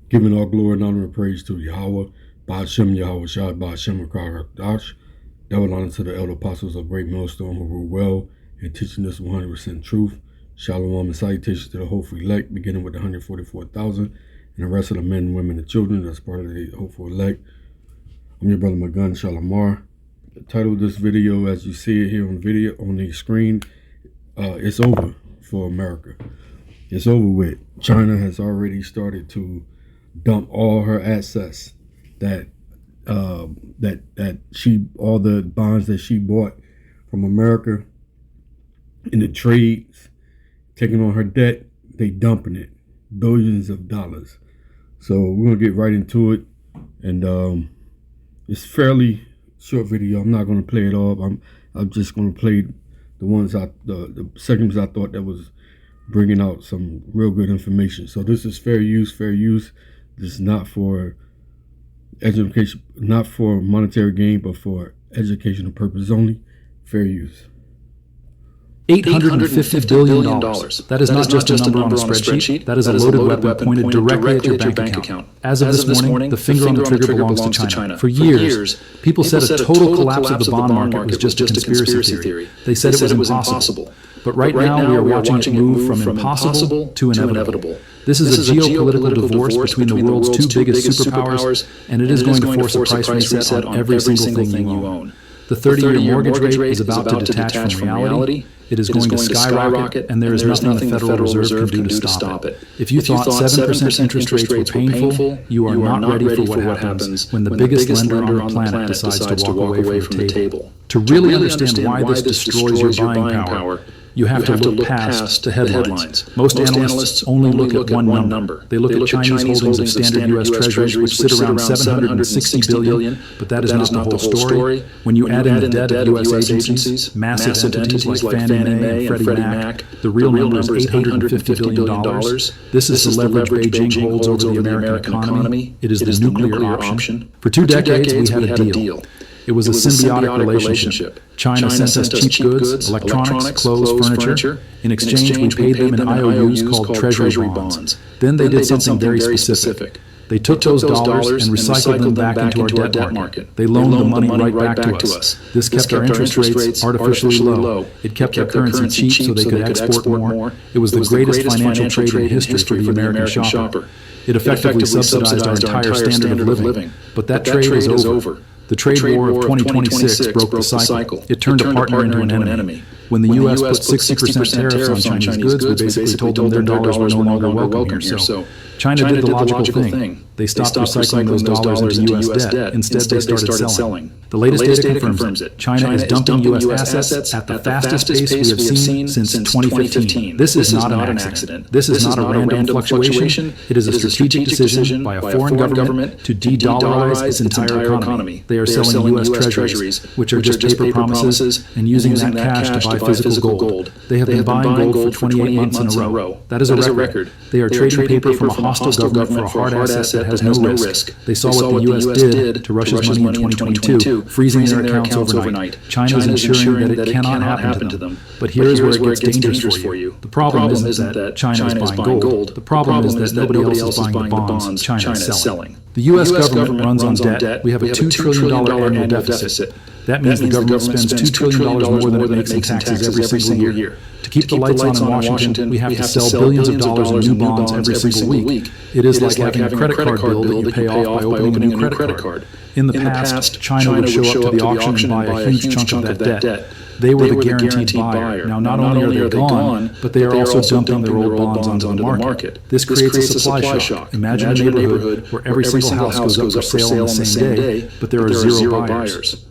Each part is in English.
Giving all glory and honor and praise to Yahweh, Ba'ashem Yahweh Shai, Ba'ashem Rakadash. Double honor to the elder apostles of Great Millstone who rule well and teaching us 100% truth. Shalom and salutations to the hopeful elect, beginning with the 144,000 and the rest of the men, women, and children that's part of the hopeful elect. I'm your brother Magun Shalamar. The title of this video, as you see it here on the screen, it's over for America. It's over with. China has already started to dump all her assets all the bonds that she bought from America in the trades, taking on her debt, they dumping it, billions of dollars. So we're gonna get right into it, and it's fairly short video. I'm not gonna play it all. I'm just gonna play the segments I thought that was bringing out some real good information. So this is fair use. This is not for education, not for monetary gain, but for educational purposes only. Fair use. $850 billion. That is not just a number on a spreadsheet. That is a loaded weapon pointed directly at your bank account. As of this morning, the finger on the trigger belongs to China. For years, people said a total collapse of the bond market was just a conspiracy theory. They said it was impossible. But right now, we are watching it move from impossible to inevitable. This is a geopolitical divorce between the world's two biggest superpowers, and it is going to force a price reset on every single thing you own. The 30-year mortgage rate is about to detach from reality. It is going to skyrocket, and there is nothing the Federal Reserve can do to stop it. If you thought 7% interest rates were painful, you are not ready for what happens when the biggest lender on the planet decides to walk away from the table. To really understand why this destroys your buying power, you have to look past the headlines. Most analysts only look at one number. They look at Chinese holdings of standard U.S. treasuries, which sit around $760 billion, but that is not the whole story. When you add in the debt of U.S. agencies, massive entities like Fannie Mae and Freddie Mac, the real number is $850 billion. This is the leverage Beijing holds over the American economy. It is the nuclear option. For 2 decades, we had a deal. It was a symbiotic relationship. China sent us cheap goods, electronics, clothes, furniture. In exchange, we paid them in IOUs called treasury bonds. Then they did something very specific. They took those dollars and recycled them back into our debt market. They loaned the money right back to us. This kept our interest rates artificially low. It kept our currency cheap so they could export more. It was the greatest financial trade in history for the American shopper. It effectively subsidized our entire standard of living. But that trade is over. The trade war of 2026 broke the cycle. It turned a partner into an enemy. When the U.S. put 60% tariffs on Chinese goods, we basically told them their dollars were no longer welcome here. So China did the logical thing. They stopped recycling those dollars into U.S. debt. Instead, they started selling. The latest data confirms it. China is dumping U.S. assets at the fastest pace we have seen since 2015. This is not an accident. This is not a random fluctuation. It is a strategic decision by a foreign government to de-dollarize its entire economy. They are selling U.S. treasuries, which are just paper promises, and using that cash to buy physical gold. They have been buying gold for 28 months in a row. That is a record. They are trading paper from a hostile government for a hard asset that has no risk. They saw what the U.S. did to Russia's money in 2022, freezing their accounts overnight. China is ensuring that it cannot happen to them. But here is where it gets dangerous for you. The problem isn't that China is buying gold. The problem is that nobody else is buying the bonds China is selling. The U.S. government runs on debt. We have a $2 trillion annual deficit. That means the government spends $2 trillion more than it makes in taxes every single year. To keep the lights on in Washington, we have to sell billions of dollars in new bonds every single week. It is like having a credit card bill that you pay off by opening a new credit card. In the past, China would show up to the auction and buy a huge chunk of that debt. They were the guaranteed buyer. Now, not only are they gone, but they are also dumping their old bonds onto the market. This creates a supply shock. Imagine a neighborhood where every single house goes up for sale on the same day, but there are zero buyers.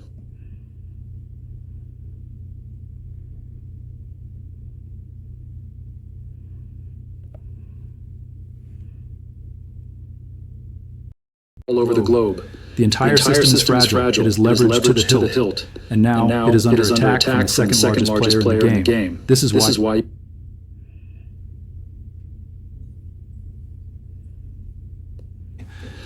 All over the globe. The entire system is fragile. It is leveraged to the hilt. And now it is under attack from the second largest player in the game. This is why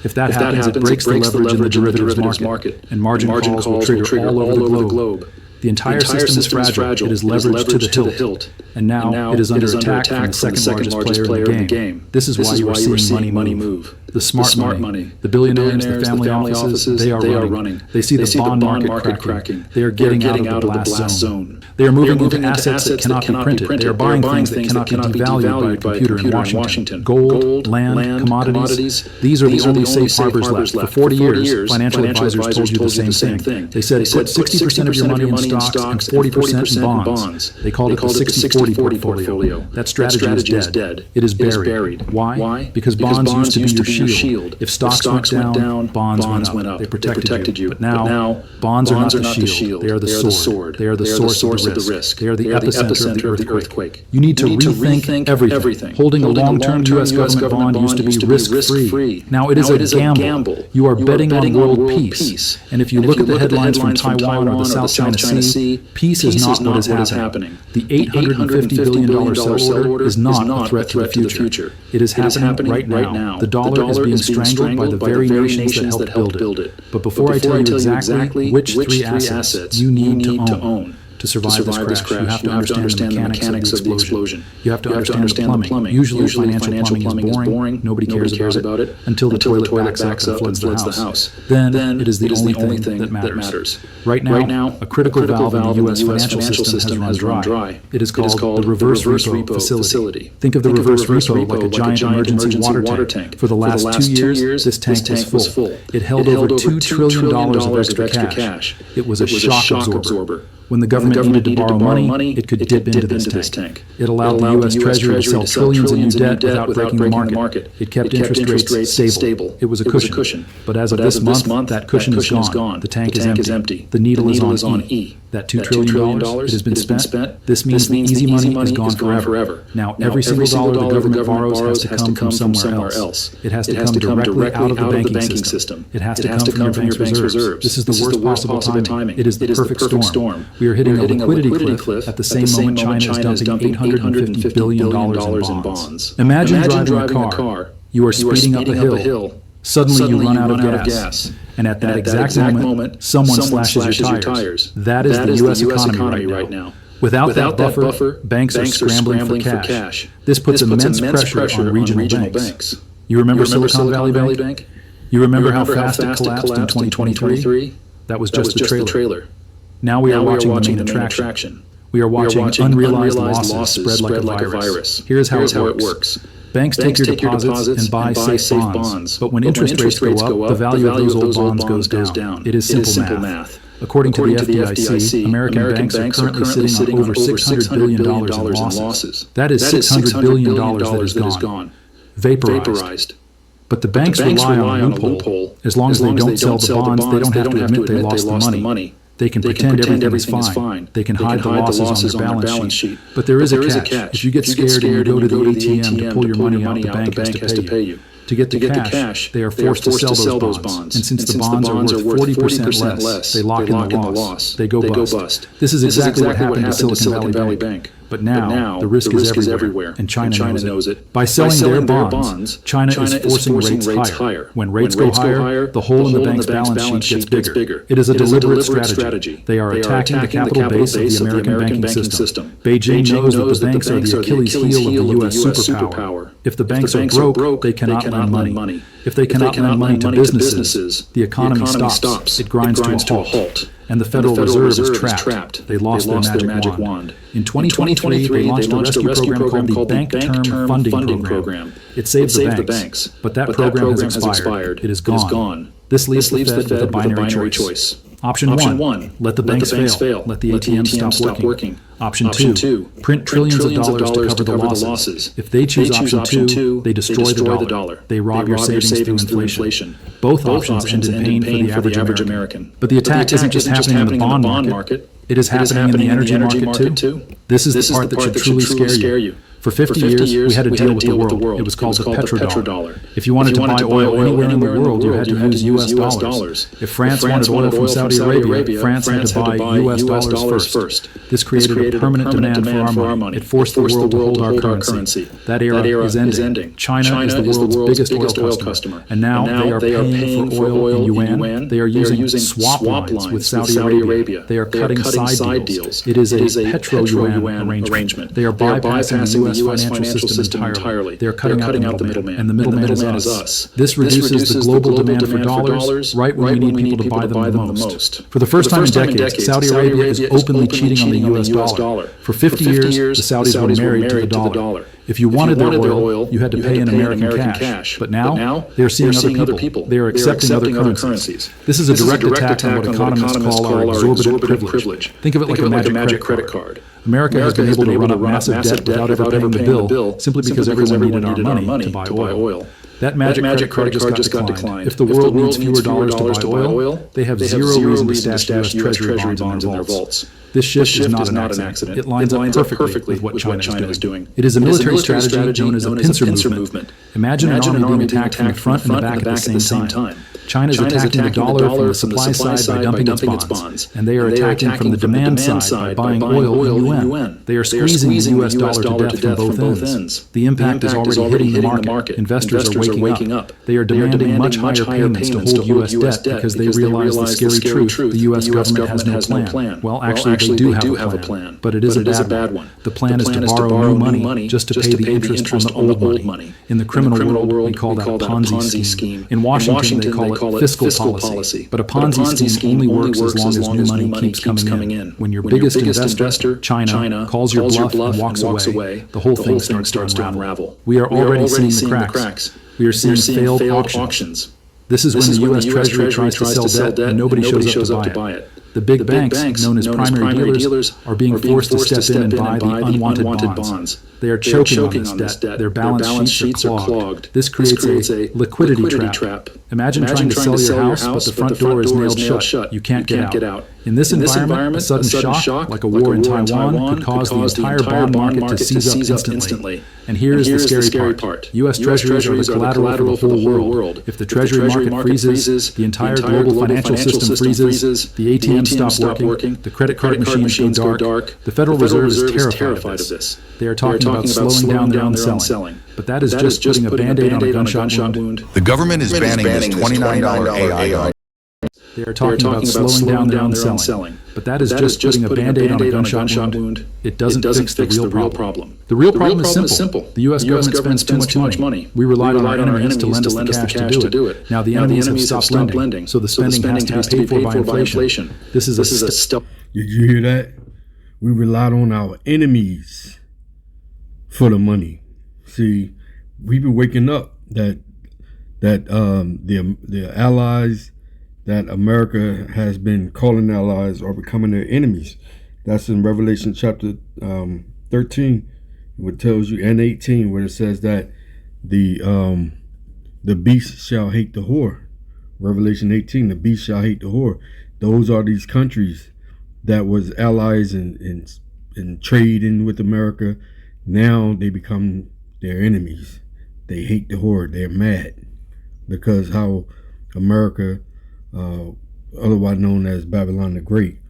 if that happens, it breaks the leverage in the derivatives market, and margin calls will trigger all over the globe. The entire system is fragile. It is leveraged to the hilt. And now it is under attack from the second largest player in the game. This is why you are seeing money move. The smart money, the billionaires, the family offices, they are running. They see the bond market cracking. They are getting out of the blast zone. They are moving into assets that cannot be printed. They are buying things that cannot be devalued by a computer in Washington. Gold, land, commodities. These are the only safe harbors left. For 40 years, financial advisors told you the same thing. They said put 60% of your money in stocks and 40% in bonds. They called it the 60-40 portfolio. That strategy is dead. It is buried. Why? Because bonds used to be your shield. If stocks went down, bonds went up. They protected you. But now, bonds are not the shield. They are the sword. They are the source of the risk. They are the epicenter of the earthquake. You need to rethink everything. Holding a long-term U.S. government bond used to be risk-free. Now it is a gamble. You are betting on world peace. And if you look at the headlines from Taiwan or the South China Sea, peace is not what is happening. The $850 billion sell order is not a threat to the future. It is happening right now. The dollar is being strangled by the very nations that helped build it. But before I tell you exactly which three assets you need to own to survive this crash, you have to understand the mechanics of the explosion. You have to understand the plumbing. Usually financial plumbing is boring. Nobody cares about it until the toilet backs up and floods the house. Then it is the only thing that matters. Right now, a critical valve in the U.S. financial system has run dry. It is called the reverse repo facility. Think of the reverse repo like a giant emergency water tank. For the last 2 years, this tank was full. It held over $2 trillion of extra cash. It was a shock absorber. When the government needed to borrow money, it could dip into this tank. It allowed the U.S. Treasury to sell trillions in new debt without breaking the market. It kept interest rates stable. It was a cushion. But as of this month, that cushion is gone. The tank is empty. The needle is on E. That $2 trillion, it has been spent. This means the easy money is gone forever. Now, every single dollar the government borrows has to come from somewhere else. It has to come directly out of the banking system. It has to come from your bank's reserves. This is the worst possible timing. It is the perfect storm. We are hitting a liquidity cliff at the same moment China is dumping $850 billion in bonds. Imagine driving a car. You are speeding up a hill. Suddenly you run out of gas. And at that exact moment, someone slashes your tires. That is the U.S. economy right now. Without that buffer, banks are scrambling for cash. This puts immense pressure on regional banks. You remember Silicon Valley Bank? You remember how fast it collapsed in 2023? That was just the trailer. Now we are watching the main attraction. We are watching unrealized losses spread like a virus. Here's how it works. Banks take your deposits and buy safe bonds. But when interest rates go up, the value of those old bonds goes down. It is simple math. According to the FDIC, American banks are currently sitting on over $600 billion in losses. That is $600 billion that is gone. Vaporized. But the banks rely on a loophole. As long as they don't sell the bonds, they don't have to admit they lost the money. They can pretend everything is fine. They can hide the losses on their balance sheet. But there is a catch. If you get scared and you go to the ATM to pull your money out, the bank has to pay you. To get the cash, they are forced to sell those bonds. And since the bonds are worth 40% less, they lock in the loss. They go bust. This is exactly what happened to Silicon Valley Bank. But now, the risk is everywhere, and China knows it. By selling their bonds, China is forcing rates higher. When rates go higher, the hole in the bank's balance sheet gets bigger. It is a deliberate strategy. They are attacking the capital base of the American banking system. Beijing knows that the banks are the Achilles heel of the U.S. superpower. If the banks are broke, they cannot lend money. If they cannot lend money to businesses, the economy stops. It grinds to a halt. And the Federal Reserve is trapped. They lost their magic wand. In 2023, they launched a rescue program called the Bank Term Funding Program. It saved the banks, but that program has expired. It is gone. This leaves the Fed with a binary choice. Option 1, let the banks fail. Let the ATM stop working. Option 2, print trillions of dollars to cover the losses. If they choose option 2, they destroy the dollar. They rob your savings through inflation. Both options end in pain for the average American. But the attack isn't just happening in the bond market. It is happening in the energy market too. This is the part that should truly scare you. For 50 years, we had to deal with the world. It was called the petrodollar. If you wanted to buy oil anywhere in the world, you had to use U.S. dollars. If France wanted oil from Saudi Arabia, France had to buy U.S. dollars first. This created a permanent demand for our money. It forced the world to hold our currency. That era is ending. China is the world's biggest oil customer. And now they are paying for oil in yuan. They are using swap lines with Saudi Arabia. They are cutting side deals. It is a petro-yuan arrangement. They are bypassing the U.S. financial system entirely. They are cutting out the middleman, and the middleman is us. This reduces the global demand for dollars right when we need people to buy them the most. For the first time in decades, Saudi Arabia is openly cheating on the U.S. dollar. For 50 years, the Saudis were married to the dollar. If you wanted their oil, you had to pay in American cash. But now, they are seeing other people. They are accepting other currencies. This is a direct attack on what economists call our exorbitant privilege. Think of it like a magic credit card. America has been able to run up massive debt without ever paying the bill, simply because everyone needed our money to buy oil. That magic credit card just got declined. If the world needs fewer dollars to buy oil, they have zero reason to stash U.S. Treasury bonds in their vaults. This shift is not an accident. It lines up perfectly with what China is doing. It is a military strategy known as a pincer movement. Imagine an army being attacked from the front and the back at the same time. China is attacking the dollar from the supply side by dumping its bonds, and they are attacking from the demand side by buying oil in yuan. They are squeezing the U.S. dollar to death from both ends. The impact is already hitting the market. Investors are waking up. They are demanding much higher payments to hold U.S. debt because they realize the scary truth: the U.S. government has no plan. Well, actually, they do have a plan, but it is a bad one. The plan is to borrow new money just to pay the interest on the old money. In the criminal world, we call that a Ponzi scheme. In Washington, they call it fiscal policy. But a Ponzi scheme only works as long as new money keeps coming in. When your biggest investor, China, calls your bluff and walks away, the whole thing starts to unravel. We are already seeing the cracks. We are seeing failed auctions. This is when the U.S. Treasury tries to sell debt and nobody shows up to buy it. The big banks, known as primary dealers, are being forced to step in and buy the unwanted bonds. They are choking on this debt. Their balance sheets are clogged. This creates a liquidity trap. Imagine trying to sell your house, but the front door is nailed shut. You can't get out. In this environment, a sudden shock, like a war in Taiwan, could cause the entire bond market to seize up instantly. And here is the scary part. U.S. Treasuries are the collateral for the whole world. If the Treasury market freezes, the entire global financial system freezes, the ATMs stop working, the credit card machines go dark. The Federal Reserve is terrified of this. They are talking about slowing down their own selling. But that is just putting a Band-Aid on a gunshot wound. The government is banning this $29 AI. They are talking about slowing down their own selling. But that is just putting a Band-Aid on a gunshot wound. It doesn't fix the real problem. The real problem is simple. The U.S. government spends too much money. We relied on our enemies to lend us the cash to do it. Now the enemies have stopped lending, so the spending has to be paid for by inflation. This is a step. Did you hear that? We relied on our enemies for the money. See, we've been waking up that the allies that America has been calling allies are becoming their enemies. That's in Revelation chapter 13, what tells you, and 18, where it says that the beast shall hate the whore. Revelation 18, the beast shall hate the whore. Those are these countries that was allies in trading with America. Now they become their enemies. They hate the whore. They're mad because how America, otherwise known as Babylon the Great,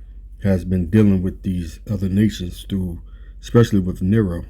has been dealing with these other nations through, especially with Nero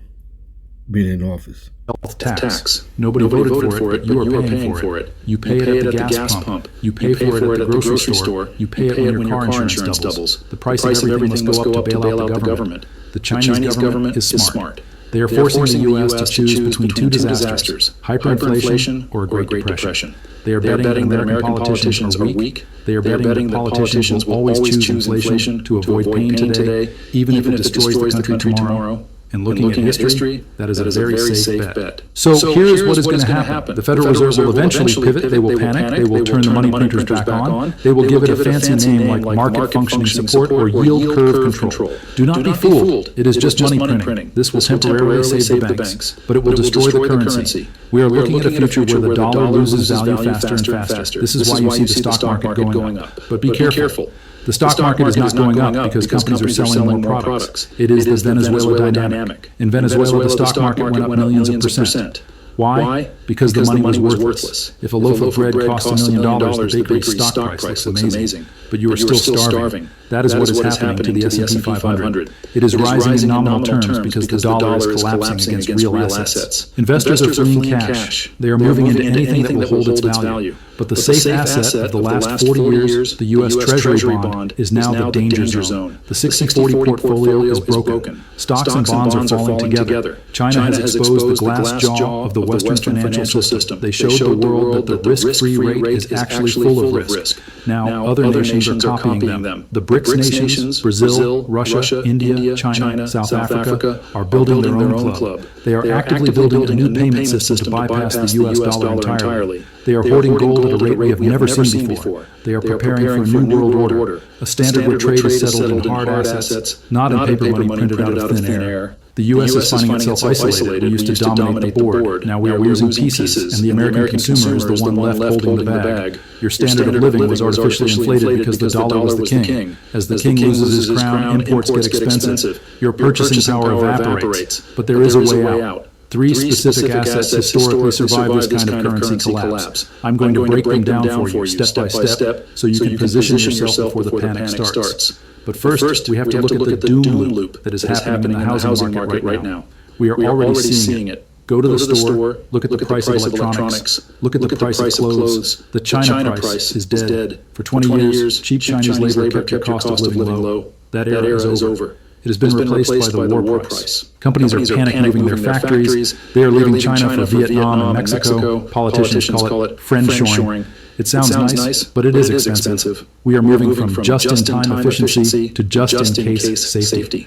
being in office. Tax. Nobody voted for it, but you are paying for it. You pay it at the gas pump. You pay for it at the grocery store. You pay it when your car insurance doubles. The price of everything must go up to bail out the government. The Chinese government is smart. They are forcing the U.S. to choose between two disasters, hyperinflation or a Great Depression. They are betting that American politicians are weak. They are betting that politicians will always choose inflation to avoid pain today, even if it destroys the country tomorrow. And looking at history, that is a very safe bet. So here's what is going to happen. The Federal Reserve will eventually pivot. They will panic. They will turn the money printers back on. They will give it a fancy name like market functioning support or yield curve control. Do not be fooled. It is just money printing. This will temporarily save the banks, but it will destroy the currency. We are looking at a future where the dollar loses value faster and faster. This is why you see the stock market going up. But be careful. The stock market is not going up because companies are selling more products. It is the Venezuela dynamic. In Venezuela, the stock market went up millions of percent. Why? Because the money was worthless. If a loaf of bread costs $1 million, the bakery stock price looks amazing. But you are still starving. That is what is happening to the S&P 500. It is rising in nominal terms because the dollar is collapsing against real assets. Investors are fleeing cash. They are moving into anything that will hold its value. But the safe asset of the last 40 years, the U.S. Treasury bond, is now the danger zone. The 60-40 portfolio is broken. Stocks and bonds are falling together. China has exposed the glass jaw of the Western financial system. They showed the world that the risk-free rate is actually full of risk. Now, other nations are copying them. The BRICS nations, Brazil, Russia, India, China, South Africa, are building their own club. They are actively building a new payment system to bypass the U.S. dollar entirely. They are hoarding gold at a rate we have never seen before. They are preparing for a new world order, a standard where trade is settled in hard assets, not in paper money printed out of thin air. The U.S. is finding itself isolated. We used to dominate the board. Now we are losing pieces, and the American consumer is the one left holding the bag. Your standard of living was artificially inflated because the dollar was the king. As the king loses his crown, imports get expensive. Your purchasing power evaporates. But there is a way out. Three specific assets historically survive this kind of currency collapse. I'm going to break them down for you, step by step, so you can position yourself before the panic starts. But first, we have to look at the doom loop that is happening in the housing market right now. We are already seeing it. Go to the store, look at the price of electronics, look at the price of clothes. The China price is dead. For 20 years, cheap Chinese labor kept your cost of living low. That era is over. It has been replaced by the war price. Companies are panic moving their factories. They are leaving China for Vietnam and Mexico. Politicians call it friendshoring. It sounds nice, but it is expensive. We are moving from just-in-time efficiency to just-in-case safety.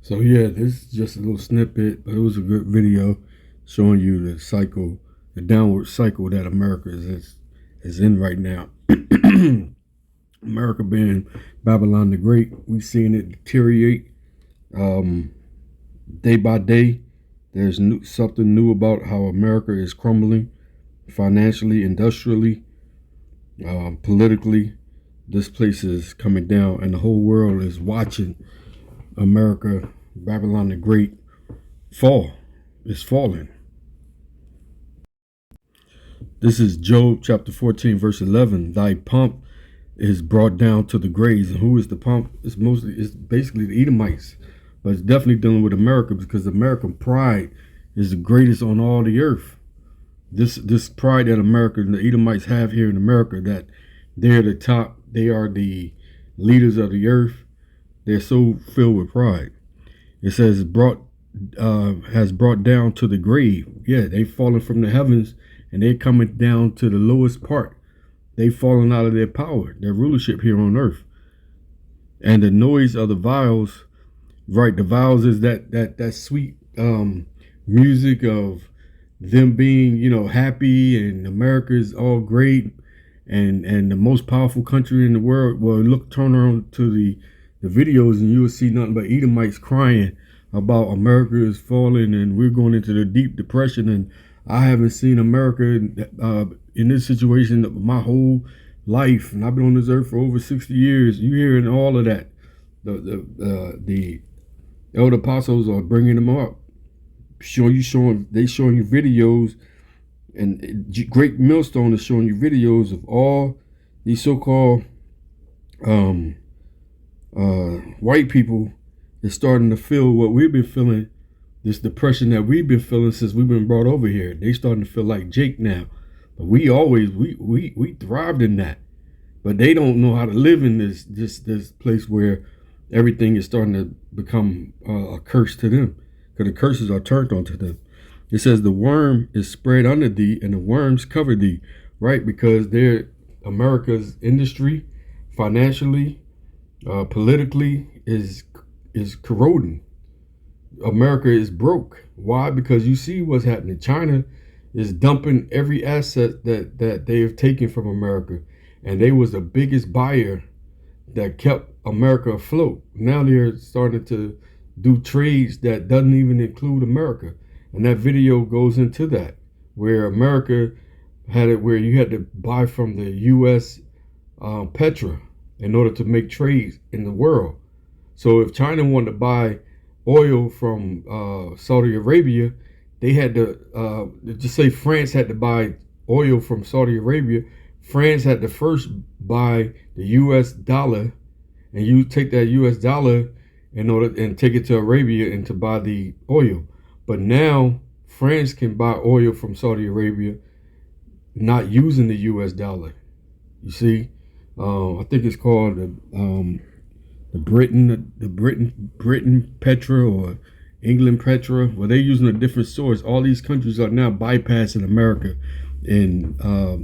So yeah, this is just a little snippet, but it was a good video showing you the cycle, the downward cycle that America is in right now. America being Babylon the Great, we've seen it deteriorate day by day. There's something new about how America is crumbling financially, industrially, politically. This place is coming down, and the whole world is watching America, Babylon the Great, fall. It's falling. This is Job chapter 14, verse 11. Thy pomp is brought down to the graves. And who is the pomp? It's basically the Edomites, but it's definitely dealing with America, because American pride is the greatest on all the earth. This pride that America and the Edomites have here in America, that they're the top, they are the leaders of the earth. They're so filled with pride. It says has brought down to the grave. Yeah, they've fallen from the heavens and they're coming down to the lowest part. They've fallen out of their power, their rulership here on earth. And the noise of the viols, right? The viols is that sweet music of them being, happy, and America's all great and the most powerful country in the world. Well, turn around to the videos and you will see nothing but Edomites crying about America is falling and we're going into the deep depression. And I haven't seen America in this situation my whole life, and I've been on this earth for over 60 years. You hearing all of that. The elder apostles are bringing them up, showing you videos, and Great Millstone is showing you videos of all these so-called white people is starting to feel what we've been feeling, this depression that we've been feeling since we've been brought over here. They starting to feel like Jake now. But we thrived in that. But they don't know how to live in this place where everything is starting to become a curse to them, because the curses are turned onto them. It says the worm is spread under thee and the worms cover thee, right? Because they're America's industry, financially, politically is corroding. America is broke. Why? Because you see what's happening. China is dumping every asset that they have taken from America, and they was the biggest buyer that kept America afloat. Now they're starting to do trades that doesn't even include America, and that video goes into that, where America had it where you had to buy from the U.S. Petra, in order to make trades in the world. So if China wanted to buy oil from Saudi Arabia, they had to, just say France had to buy oil from Saudi Arabia. France had to first buy the U.S. dollar, and you take that U.S. dollar in order and take it to Arabia and to buy the oil. But now France can buy oil from Saudi Arabia, not using the U.S. dollar. You see, I think it's called the Britain Petra or England Petra. Well, they're using a different source. All these countries are now bypassing America in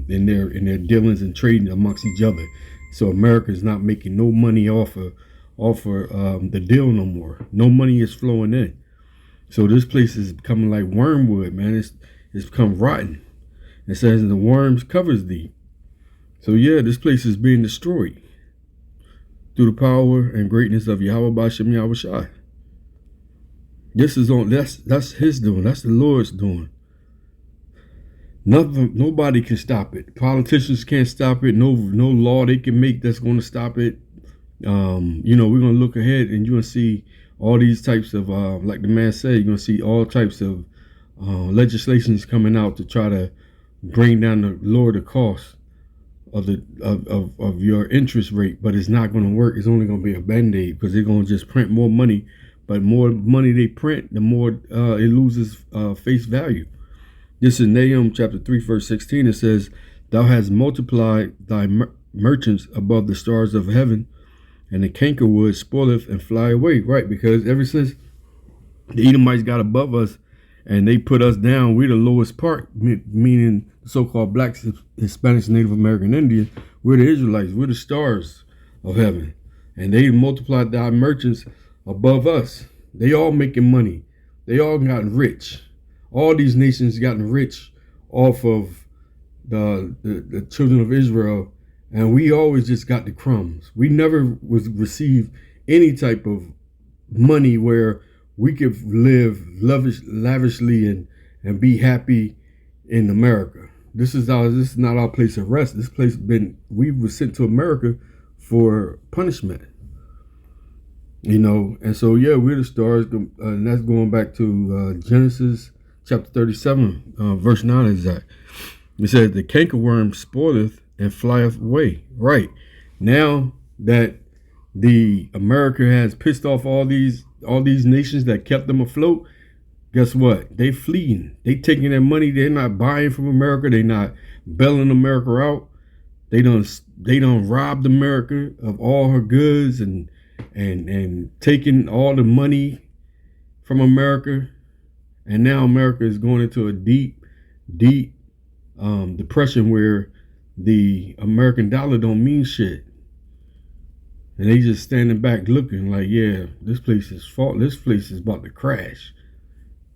their dealings and trading amongst each other. So America is not making no money off of the deal no more. No money is flowing in. So this place is becoming like wormwood, man. It's become rotten. It says the worms covers thee. So yeah, this place is being destroyed through the power and greatness of Yahweh B'Shem Yahweh Shai. This is that's his doing. That's the Lord's doing. Nobody can stop it. Politicians can't stop it. No law they can make that's going to stop it. We're going to look ahead and you're going to see all these types of, like the man said, you're going to see all types of legislations coming out to try to bring down lower the cost of your interest rate, but it's not going to work. It's only going to be a band-aid because they're going to just print more money. But more money they print, the more it loses face value. This is Nahum chapter 3, verse 16. It says, "Thou hast multiplied thy merchants above the stars of heaven, and the cankerwood spoileth and fly away." Right, because ever since the Edomites got above us and they put us down, we're the lowest part, meaning the so-called blacks, Hispanics, Native American Indians. We're the Israelites. We're the stars of heaven. And they multiplied thy merchants above us. They all making money. They all gotten rich. All these nations gotten rich off of the children of Israel, and we always just got the crumbs. We never received any type of money where we could live lavishly and be happy in America. This is not our place of rest. This place we were sent to America for punishment. And so yeah, we're the stars, and that's going back to Genesis chapter 37, verse 9 exact. It says, "The cankerworm spoileth and flieth away." Right. Now that the America has pissed off all these nations that kept them afloat, guess what? They fleeing. They taking their money. They're not buying from America. They're not bailing America out. They done robbed America of all her goods and taking all the money from America. And now America is going into a deep depression where the American dollar don't mean shit. And they just standing back looking like, yeah, this place is about to crash.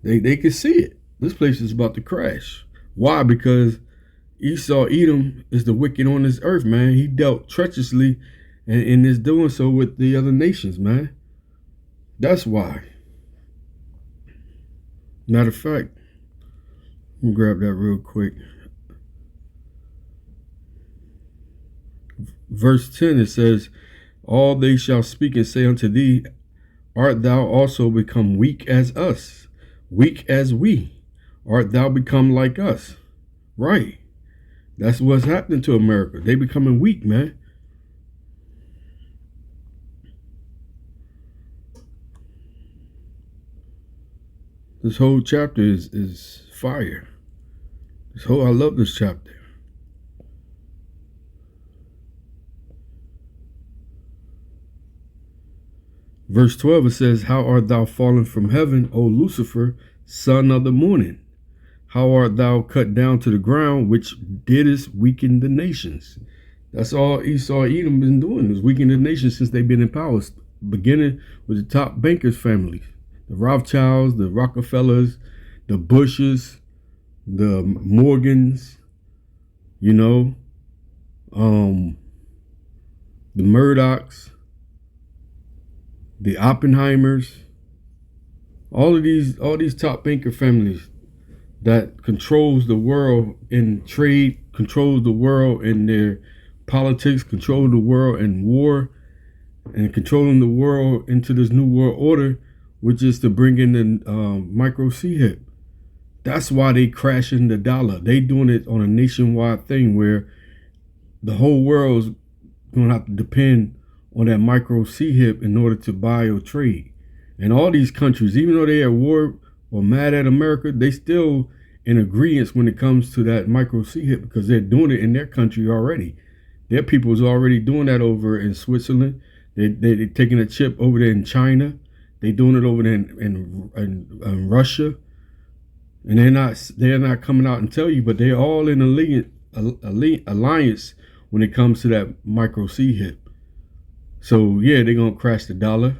They can see it. This place is about to crash. Why? Because Esau, Edom, is the wicked on this earth, man. He dealt treacherously and is doing so with the other nations, man. That's why. Matter of fact, let me grab that real quick. Verse 10, it says, "All they shall speak and say unto thee, Art thou also become weak as us? Weak as we? Art thou become like us?" Right. That's what's happening to America. They becoming weak, man. This whole chapter is fire. I love this chapter. Verse 12, it says, "How art thou fallen from heaven, O Lucifer, son of the morning? How art thou cut down to the ground, which didst weaken the nations?" That's all Esau Edom been doing, is weakening the nations since they've been in power, beginning with the top bankers' families. The Rothschilds, the Rockefellers, the Bushes, the Morgans, the Murdochs, the Oppenheimers, all these top banker families that controls the world in trade, controls the world in their politics, controlling the world, and war, and controlling the world into this new world order, which is to bring in the micro CHIP. That's why they crashing the dollar. They doing it on a nationwide thing where the whole world's going to have to depend on that micro CHIP in order to buy or trade. And all these countries, even though they're at war or mad at America, they still in agreement when it comes to that micro CHIP because they're doing it in their country already. Their people is already doing that over in Switzerland. They're taking a chip over there in China. They're doing it over there in Russia. And they're not coming out and tell you, but they're all in alliance when it comes to that micro CHIP. So yeah, they're gonna crash the dollar,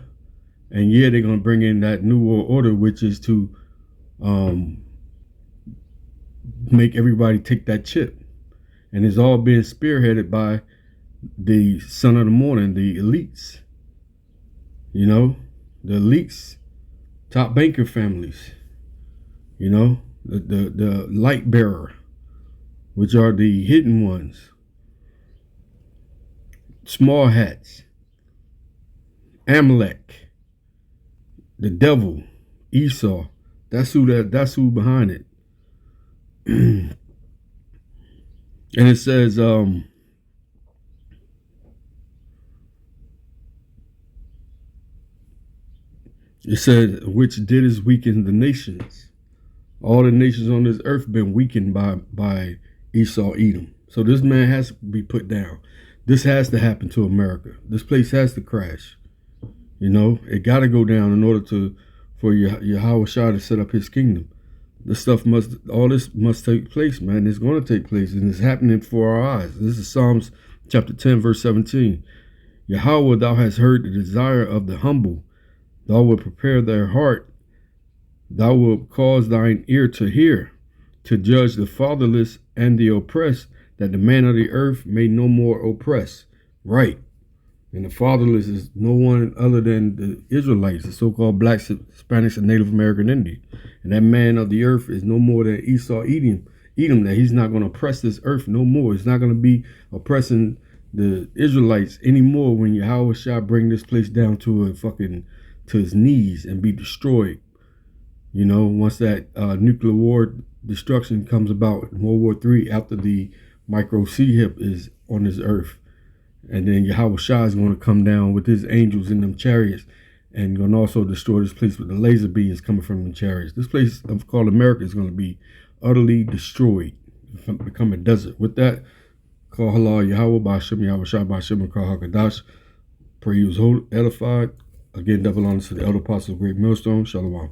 and yeah, they're gonna bring in that new world order, which is to make everybody take that chip, and it's all being spearheaded by the son of the morning, the elites. You know, the elites, top banker families. You know, the light bearer, which are the hidden ones, small hats, Amalek, the devil, Esau. That's who behind it. And it says which did is weaken the nations. All the nations on this earth been weakened by Esau, Edom. So this man has to be put down. This has to happen to America. This place has to crash. You know, it got to go down in order for Yahweh Shah to set up his kingdom. All this must take place, man. It's going to take place, and it's happening before our eyes. This is Psalms chapter 10, verse 17. Yahweh, thou hast heard the desire of the humble. Thou wilt prepare their heart. Thou wilt cause thine ear to hear, to judge the fatherless and the oppressed, that the man of the earth may no more oppress. Right. And the fatherless is no one other than the Israelites, the so-called blacks, Hispanics, and Native American Indian. And that man of the earth is no more than Esau, Edom, that he's not going to oppress this earth no more. He's not going to be oppressing the Israelites anymore when Yahweh shall bring this place down to his knees and be destroyed. You know, once that nuclear war destruction comes about in World War III, after the micro CHIP is on this earth. And then Yahweh Shah is going to come down with his angels in them chariots and going to also destroy this place with the laser beams coming from the chariots. This place called America is going to be utterly destroyed, become a desert. With that, call halal Yahweh, Ba'ashem, Yahweh Shah, Ba'ashem, and Kal HaKadosh. Pray he was edified. Again, double honors to the elder apostles of Great Millstone. Shalom.